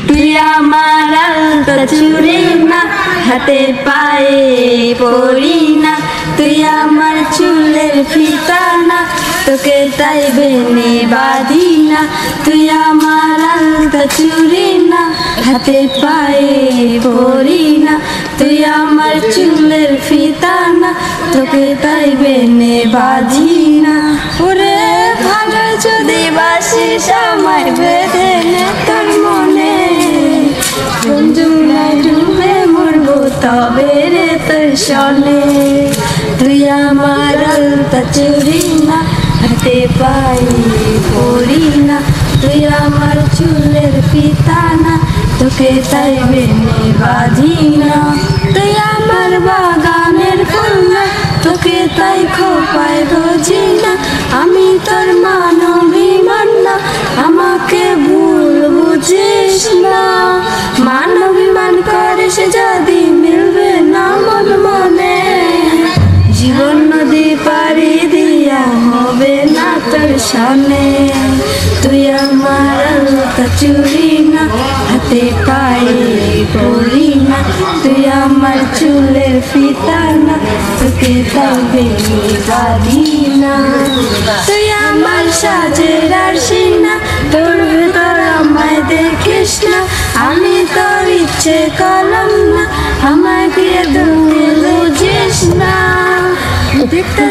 তুই আমার আলতা চুড়ি না, হাতে পায়ে পড়ি না, তুই আমার চুলের ফিতা না, তোকে তাই বেনে বাঁধি না। তুই আমার আলতা চুড়ি না, হাতে পায়ে পড়ি না, তুই আমার চুলের ফিতা না, তোকে তাই বেনে বাঁধি না। ওরে ভালো যদি বাসিস আমায় বেঁধে নে তোর মনে, যমুনায় ডুবে মরবো তবে রে তোর সনে। তুই আমার আলতা চুড়ি না, হাতে পায়ে পড়ি না, তুই আমার চুলের ফিতা না, তোকে তাই বেনে বাঁধি না। তুই আমার বাগানের ফুল না, তোকে তাই খোপায় বুঝি না। আমি তোর মানবিমান না, আমাকে ভুল বুঝিস না। মানবিমান করিস যদি মিলবে না মন মনে, জীবন নদী পাড়ি দিয়া হবে না তোর সনে। তুই আমার আলতা চুড়ি না, হাতে পায়ে পড়ি না, তুই আমার চুলের ফিতা না, তোকে তাই বেনে বাঁধি না। তুই আমার সাজের আরশি না, তোর ভেতর আমায় দেখিস না। আমি তোর ইচ্ছে কলম না, আমায় দিয়ে তুমি বুঝিস না। দেখতে